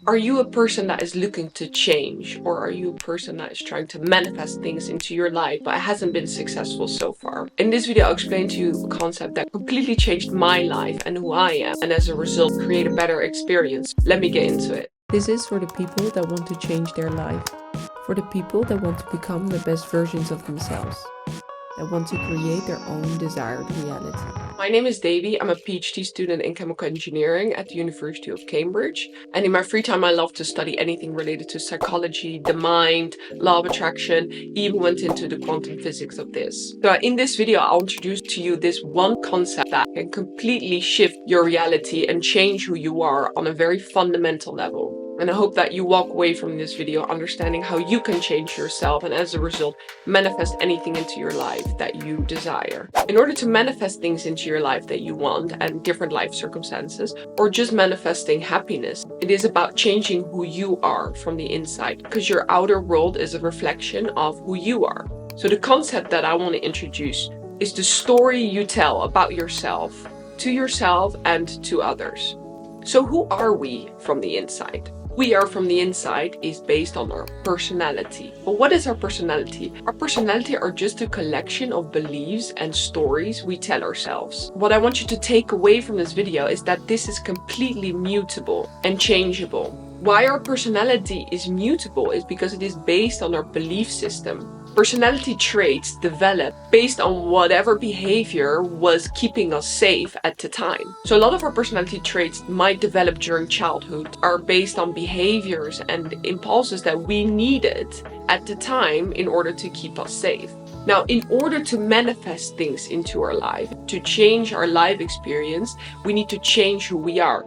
Are you a person that is looking to change, or are you a person that is trying to manifest things into your life but hasn't been successful so far? In this video, I'll explain to you a concept that completely changed my life and who I am, and as a result, create a better experience. Let me get into it. This is for the people that want to change their life, for the people that want to become the best versions of themselves, that want to create their own desired reality. My name is Davy. I'm a PhD student in chemical engineering at the University of Cambridge. And in my free time, I love to study anything related to psychology, the mind, law of attraction, even went into the quantum physics of this. So in this video, I'll introduce to you this one concept that can completely shift your reality and change who you are on a very fundamental level. And I hope that you walk away from this video understanding how you can change yourself and as a result, manifest anything into your life that you desire. In order to manifest things into your life that you want and different life circumstances, or just manifesting happiness, it is about changing who you are from the inside, because your outer world is a reflection of who you are. So the concept that I want to introduce is the story you tell about yourself, to yourself and to others. So who are we from the inside? We are from the inside is based on our personality. But what is our personality? Our personality are just a collection of beliefs and stories we tell ourselves. What I want you to take away from this video is that this is completely mutable and changeable. Why our personality is mutable is because it is based on our belief system. Personality traits develop based on whatever behavior was keeping us safe at the time. So a lot of our personality traits might develop during childhood are based on behaviors and impulses that we needed at the time in order to keep us safe. Now, in order to manifest things into our life, to change our life experience, we need to change who we are.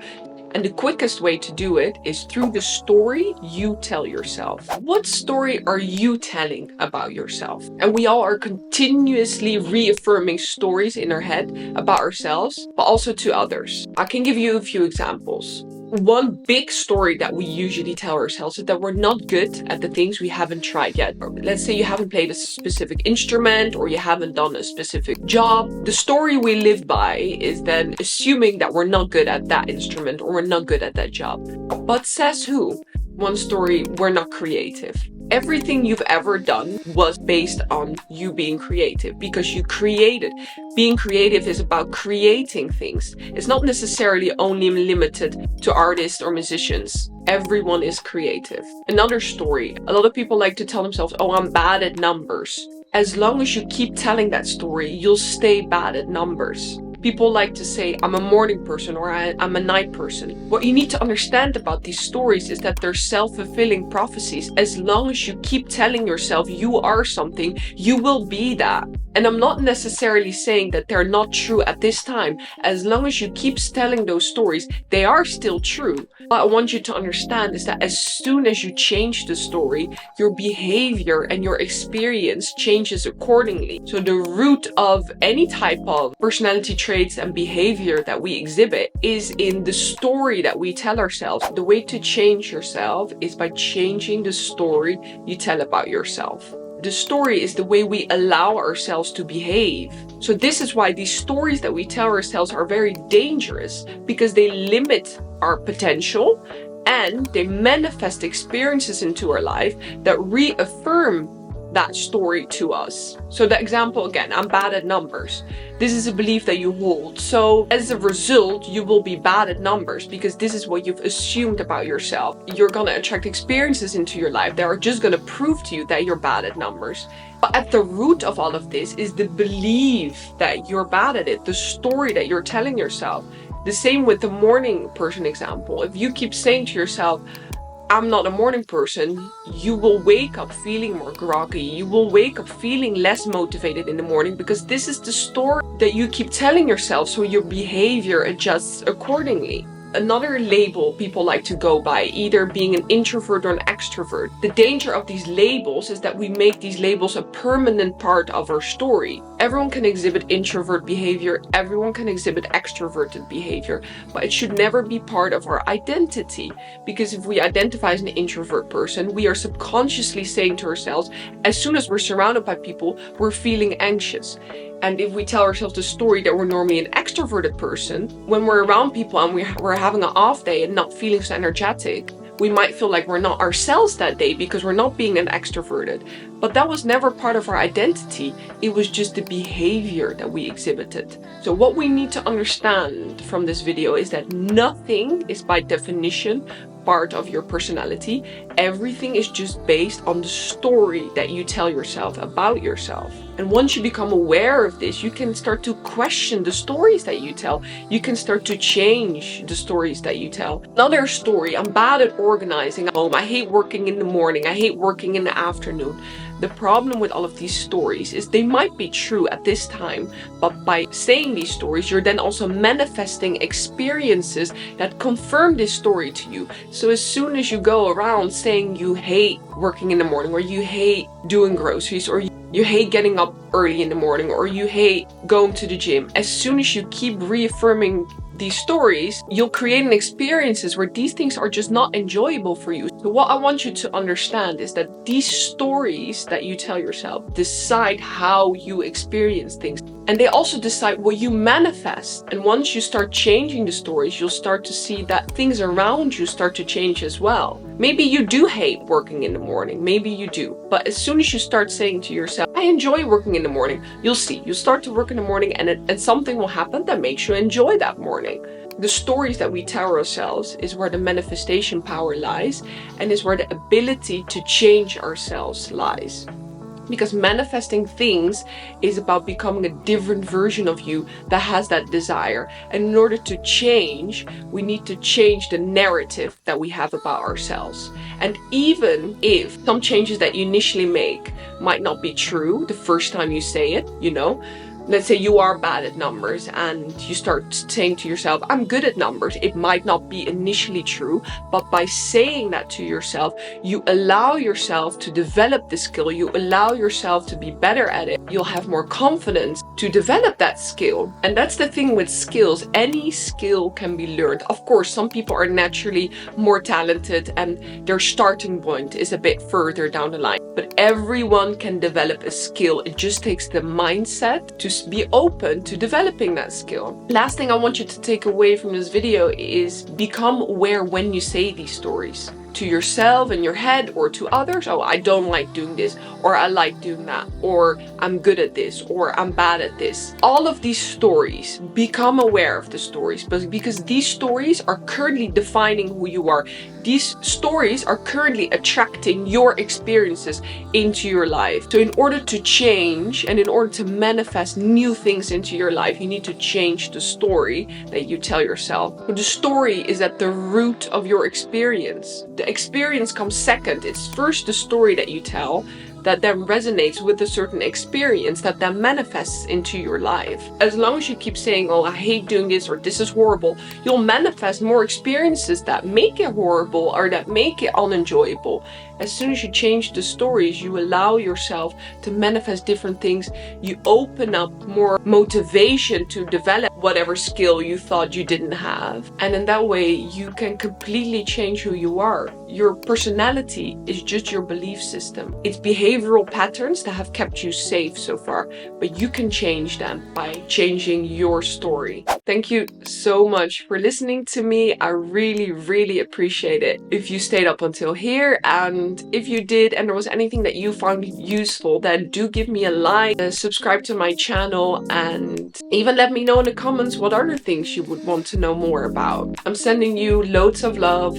And the quickest way to do it is through the story you tell yourself. What story are you telling about yourself? And we all are continuously reaffirming stories in our head about ourselves, but also to others. I can give you a few examples. One big story that we usually tell ourselves is that we're not good at the things we haven't tried yet. Let's say you haven't played a specific instrument or you haven't done a specific job. The story we live by is then assuming that we're not good at that instrument or we're not good at that job. But says who? One story, we're not creative. Everything you've ever done was based on you being creative because you created. Being creative is about creating things. It's not necessarily only limited to artists or musicians. Everyone is creative. Another story, a lot of people like to tell themselves, oh, I'm bad at numbers. As long as you keep telling that story, you'll stay bad at numbers. People like to say, I'm a morning person or I'm a night person. What you need to understand about these stories is that they're self-fulfilling prophecies. As long as you keep telling yourself you are something, you will be that. And I'm not necessarily saying that they're not true at this time. As long as you keep telling those stories, they are still true. What I want you to understand is that as soon as you change the story, your behavior and your experience changes accordingly. So the root of any type of personality traits and behavior that we exhibit is in the story that we tell ourselves. The way to change yourself is by changing the story you tell about yourself. The story is the way we allow ourselves to behave. So this is why these stories that we tell ourselves are very dangerous, because they limit our potential and they manifest experiences into our life that reaffirm that story to us. So the example again, I'm bad at numbers. This is a belief that you hold. So as a result, you will be bad at numbers because this is what you've assumed about yourself. You're gonna attract experiences into your life that are just gonna prove to you that you're bad at numbers. But at the root of all of this is the belief that you're bad at it, the story that you're telling yourself. The same with the morning person example. If you keep saying to yourself, I'm not a morning person, you will wake up feeling more groggy. You will wake up feeling less motivated in the morning because this is the story that you keep telling yourself, so your behavior adjusts accordingly. Another label people like to go by, either being an introvert or an extrovert. The danger of these labels is that we make these labels a permanent part of our story. Everyone can exhibit introvert behavior, everyone can exhibit extroverted behavior, but it should never be part of our identity. Because if we identify as an introvert person, we are subconsciously saying to ourselves, as soon as we're surrounded by people, we're feeling anxious. And if we tell ourselves the story that we're normally an extroverted person, when we're around people and we're having an off day and not feeling so energetic, We might feel like we're not ourselves that day because we're not being an extroverted. But that was never part of our identity. It was just the behavior that we exhibited. So what we need to understand from this video is that nothing is by definition part of your personality. Everything is just based on the story that you tell yourself about yourself. And once you become aware of this, you can start to question the stories that you tell. You can start to change the stories that you tell. Another story, I'm bad at organizing at home. I hate working in the morning. I hate working in the afternoon. The problem with all of these stories is they might be true at this time, but by saying these stories, you're then also manifesting experiences that confirm this story to you. So as soon as you go around saying you hate working in the morning, or you hate doing groceries, or you hate getting up early in the morning, or you hate going to the gym, as soon as you keep reaffirming these stories, you'll create an experiences where these things are just not enjoyable for you. So what I want you to understand is that these stories that you tell yourself decide how you experience things. And they also decide what you manifest. And once you start changing the stories, you'll start to see that things around you start to change as well. Maybe you do hate working in the morning. Maybe you do. But as soon as you start saying to yourself, I enjoy working in the morning, you'll see. You'll start to work in the morning and something will happen that makes you enjoy that morning. The stories that we tell ourselves is where the manifestation power lies, and is where the ability to change ourselves lies. Because manifesting things is about becoming a different version of you that has that desire. And in order to change, we need to change the narrative that we have about ourselves. And even if some changes that you initially make might not be true the first time you say it, let's say you are bad at numbers and you start saying to yourself, I'm good at numbers. It might not be initially true, but by saying that to yourself, you allow yourself to develop the skill. You allow yourself to be better at it. You'll have more confidence to develop that skill. And that's the thing with skills. Any skill can be learned. Of course, some people are naturally more talented and their starting point is a bit further down the line. But everyone can develop a skill. It just takes the mindset to be open to developing that skill. Last thing I want you to take away from this video is become aware when you say these stories. To yourself in your head or to others. Oh, I don't like doing this, or I like doing that, or I'm good at this, or I'm bad at this. All of these stories, become aware of the stories, because these stories are currently defining who you are. These stories are currently attracting your experiences into your life. So in order to change and in order to manifest new things into your life, you need to change the story that you tell yourself. The story is at the root of your experience. The experience comes second. It's first the story that you tell that then resonates with a certain experience that then manifests into your life. As long as you keep saying, oh, I hate doing this, or this is horrible, you'll manifest more experiences that make it horrible or that make it unenjoyable. As soon as you change the stories, you allow yourself to manifest different things. You open up more motivation to develop whatever skill you thought you didn't have. And in that way, you can completely change who you are. Your personality is just your belief system. It's behavioral patterns that have kept you safe so far, but you can change them by changing your story. Thank you so much for listening to me. I really, really appreciate it if you stayed up until here. And if you did and there was anything that you found useful, then do give me a like, subscribe to my channel, and even let me know in the comments what other things you would want to know more about. I'm sending you loads of love.